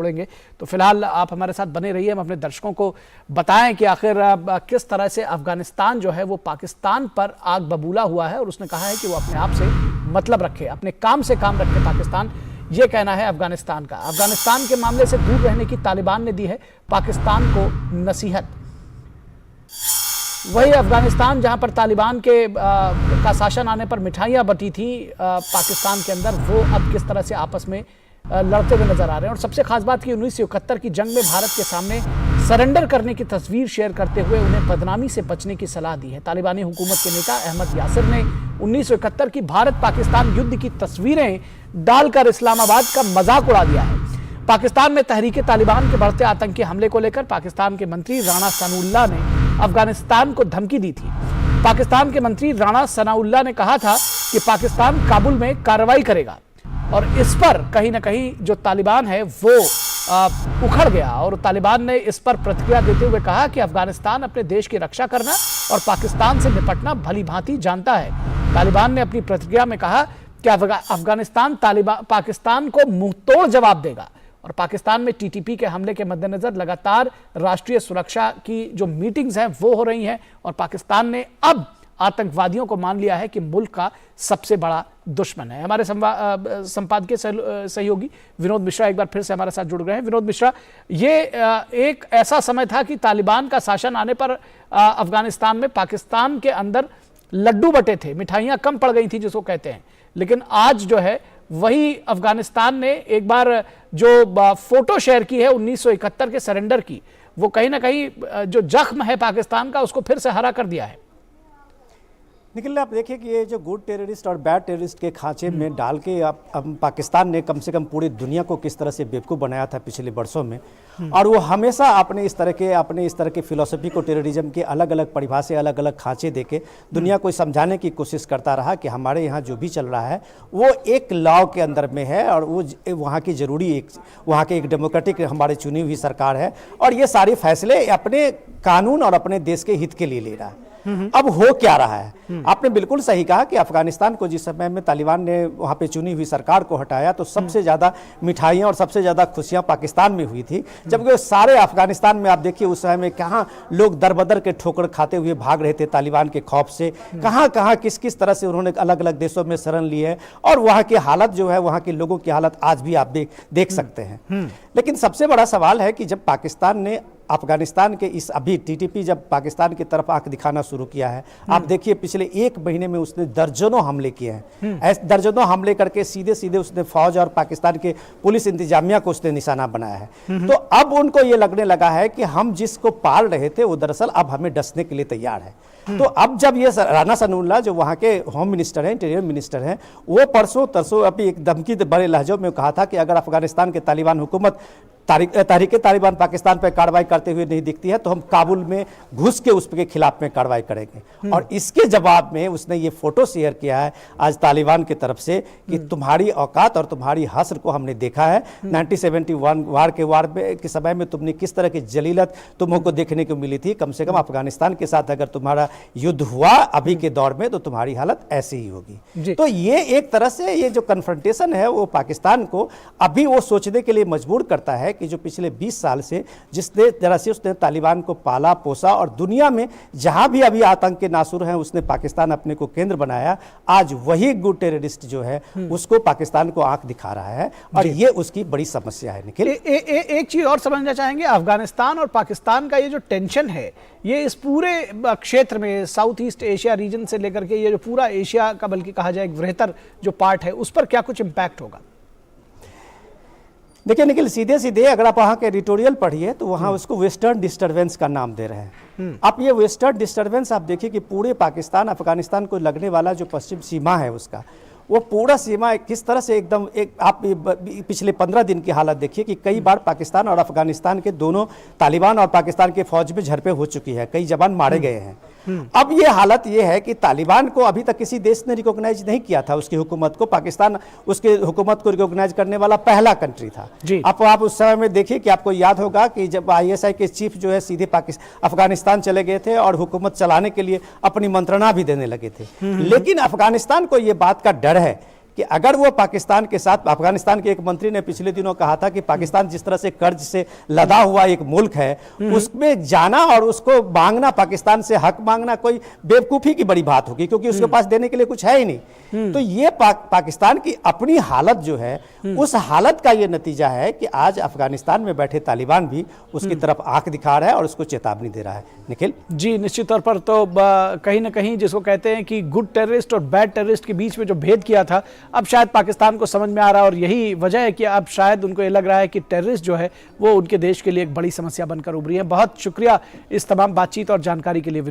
छोड़ेंगे। तो फिलहाल आप हमारे साथ बने रहिए, हम अपने दर्शकों को बताएं कि आखिर किस तरह से अफगानिस्तान जो है वो पाकिस्तान पर आग बबूला हुआ है और उसने कहा है कि वो अपने आप से मतलब रखे, अपने काम से काम रखे पाकिस्तान, ये कहना है अफगानिस्तान का। अफगानिस्तान के मामले से दूर रहने की तालिबान ने दी है पाकिस्तान को नसीहत। वही अफगानिस्तान जहां पर तालिबान के का शासन आने पर मिठाइयां बटी थी पाकिस्तान के अंदर, वो अब किस तरह से आपस में लड़ते हुए नजर आ रहे हैं। और सबसे खास बात की 1971 की जंग में भारत के सामने सरेंडर करने की तस्वीर शेयर करते हुए उन्हें बदनामी से बचने की सलाह दी है। तालिबानी हुकूमत के नेता अहमद यासिर ने 1971 की भारत पाकिस्तान युद्ध की तस्वीरें डालकर इस्लामाबाद का मजाक उड़ा दिया है। पाकिस्तान में तहरीके तालिबान के बढ़ते आतंकी हमले को लेकर पाकिस्तान के मंत्री राणा सनाउल्लाह ने अफगानिस्तान को धमकी दी थी। पाकिस्तान के मंत्री राणा सनाउल्लाह ने कहा था कि पाकिस्तान काबुल में कार्रवाई करेगा और इस पर कहीं ना कहीं जो तालिबान है वो उखड़ गया और तालिबान ने इस पर प्रतिक्रिया देते हुए कहा कि अफगानिस्तान अपने देश की रक्षा करना और पाकिस्तान से निपटना भली भांति जानता है। तालिबान ने अपनी प्रतिक्रिया में कहा कि अफगानिस्तान पाकिस्तान को मुंहतोड़ जवाब देगा और पाकिस्तान में टीटीपी के हमले के मद्देनजर लगातार राष्ट्रीय सुरक्षा की जो मीटिंग्स हैं वो हो रही हैं और पाकिस्तान ने अब आतंकवादियों को मान लिया है कि मुल्क का सबसे बड़ा दुश्मन है। हमारे संपादकीय सहयोगी विनोद मिश्रा एक बार फिर से हमारे साथ जुड़ गए हैं। विनोद मिश्रा, ये एक ऐसा समय था कि तालिबान का शासन आने पर अफगानिस्तान में पाकिस्तान के अंदर लड्डू बटे थे, मिठाइयां कम पड़ गई थी जिसको कहते हैं, लेकिन आज जो है वही अफगानिस्तान ने एक बार जो फोटो शेयर की है 1971 के सरेंडर की, वो कहीं ना कहीं जो जख्म है पाकिस्तान का उसको फिर से हरा कर दिया है। निखिल, आप देखिए कि ये जो गुड टेररिस्ट और बैड टेररिस्ट के खांचे में डाल के अब पाकिस्तान ने कम से कम पूरी दुनिया को किस तरह से बेवकूफ़ बनाया था पिछले वर्षों में, और वो हमेशा अपने इस तरह के फिलॉसफी को, टेररिज्म के अलग अलग परिभाषा, अलग अलग खांचे देके दुनिया को समझाने की कोशिश करता रहा कि हमारे यहाँ जो भी चल रहा है वो एक लॉ के अंदर में है और वो वहाँ की ज़रूरी वहाँ के एक डेमोक्रेटिक हमारी चुनी हुई सरकार है और ये सारे फैसले अपने कानून और अपने देश के हित के लिए ले रहा है। अब हो क्या रहा है? आपने बिल्कुल सही कहा कि अफगानिस्तान को जिस समय में तालिबान ने वहां पे चुनी हुई सरकार को हटाया तो सबसे ज्यादा मिठाइयां और सबसे ज्यादा खुशियां पाकिस्तान में हुई थी, जबकि सारे अफगानिस्तान में आप देखिए उस समय में कहां लोग दर-बदर के ठोकर खाते हुए भाग रहे थे तालिबान के खौफ से, कहां किस किस तरह से उन्होंने अलग अलग देशों में शरण ली है और वहां की हालत जो है, वहां के लोगों की हालत आज भी आप देख सकते हैं। लेकिन सबसे बड़ा सवाल है कि जब पाकिस्तान ने अफगानिस्तान के इस अभी टीटीपी जब पाकिस्तान की तरफ आंख दिखाना शुरू किया है, आप देखिए पिछले एक महीने में उसने दर्जनों हमले किए हैं। ऐसे दर्जनों हमले करके सीधे सीधे उसने फौज और पाकिस्तान के पुलिस इंतजामिया को उसने निशाना बनाया है। तो अब उनको ये लगने लगा है कि हम जिसको पाल रहे थे वो दरअसल अब हमें डसने के लिए तैयार है। तो अब जब ये राणा सनाउल्लाह जो वहाँ के होम मिनिस्टर हैं, इंटीरियर मिनिस्टर हैं, वो परसों तरसों अभी एक धमकी बड़े लहजों में कहा था कि अगर अफगानिस्तान के तालिबान हुकूमत तहरीके तालिबान पाकिस्तान पर कार्रवाई करते हुए नहीं दिखती है तो हम काबुल में घुस के उसके खिलाफ में कार्रवाई करेंगे। और इसके जवाब में उसने ये फोटो शेयर किया है आज तालिबान की तरफ से कि तुम्हारी औकात और तुम्हारी हस्र को हमने देखा है। 1971 वार के समय में तुमने किस तरह की जलीलत तुमको देखने को मिली थी, कम से कम अफगानिस्तान के साथ अगर तुम्हारा युद्ध हुआ अभी के दौर में तो तुम्हारी हालत ऐसी ही होगी। तो ये एक तरह से ये जो कन्फ्रंटेशन है वो पाकिस्तान को अभी वो सोचने के लिए मजबूर करता है कि जो पिछले 20 साल से जिसने तरह से उसने तालिबान को पाला पोसा और दुनिया में जहां भी अभी आतंक के नासुर हैं उसने पाकिस्तान अपने को केंद्र बनाया, आज वही गुड टेररिस्ट जो है उसको पाकिस्तान को आंख दिखा रहा है और ये उसकी बड़ी समस्या है। निखिल, एक चीज और समझना चाहेंगे, अफगानिस्तान और पाकिस्तान का ये जो टेंशन है ये इस पूरे क्षेत्र में साउथ ईस्ट एशिया रीजन से लेकर के ये जो पूरा एशिया का बल्कि कहा जाए वृहत्तर जो पार्ट है उस पर क्या कुछ इंपैक्ट होगा? देखिए निखिल, सीधे सीधे अगर आप वहाँ के एडिटोरियल पढ़िए तो वहाँ उसको वेस्टर्न डिस्टर्बेंस का नाम दे रहे हैं। आप ये वेस्टर्न डिस्टर्बेंस आप देखिए कि पूरे पाकिस्तान अफगानिस्तान को लगने वाला जो पश्चिम सीमा है उसका वो पूरा सीमा किस तरह से एकदम आप पिछले 15 दिन की हालत देखिए कि कई बार पाकिस्तान और अफगानिस्तान के दोनों तालिबान और पाकिस्तान के फौज में झड़पें हो चुकी है, कई जवान मारे गए हैं। अब ये हालत ये है कि तालिबान को अभी तक किसी देश ने रिकॉग्नाइज नहीं किया था उसकी हुकूमत को, पाकिस्तान उसके हुकूमत को रिकॉग्नाइज करने वाला पहला कंट्री था। आप उस समय में देखिए कि आपको याद होगा कि जब ISI के चीफ जो है सीधे अफगानिस्तान चले गए थे और हुकूमत चलाने के लिए अपनी मंत्रणा भी देने लगे थे। लेकिन अफगानिस्तान को ये बात का डर है कि अगर वो पाकिस्तान के साथ, अफगानिस्तान के एक मंत्री ने पिछले दिनों कहा था कि पाकिस्तान जिस तरह से कर्ज से लदा हुआ एक मुल्क है, उसमें जाना और उसको मांगना, पाकिस्तान से हक मांगना कोई बेवकूफ़ी की बड़ी बात होगी, क्योंकि उसके पास देने के लिए कुछ है ही नहीं। तो ये पाकिस्तान की अपनी हालत जो है, उस हालत का ये नतीजा है कि आज अफगानिस्तान में बैठे तालिबान भी उसकी तरफ आंख दिखा रहा है और उसको चेतावनी दे रहा है। निखिल जी, निश्चित तौर पर तो कहीं ना कहीं जिसको कहते हैं कि गुड टेररिस्ट और बैड टेररिस्ट के बीच में जो भेद किया था, अब शायद पाकिस्तान को समझ में आ रहा है, और यही वजह है कि अब शायद उनको ये लग रहा है कि टेररिस्ट जो है वो उनके देश के लिए एक बड़ी समस्या बनकर उभरी है। बहुत शुक्रिया इस तमाम बातचीत और जानकारी के लिए विनोद।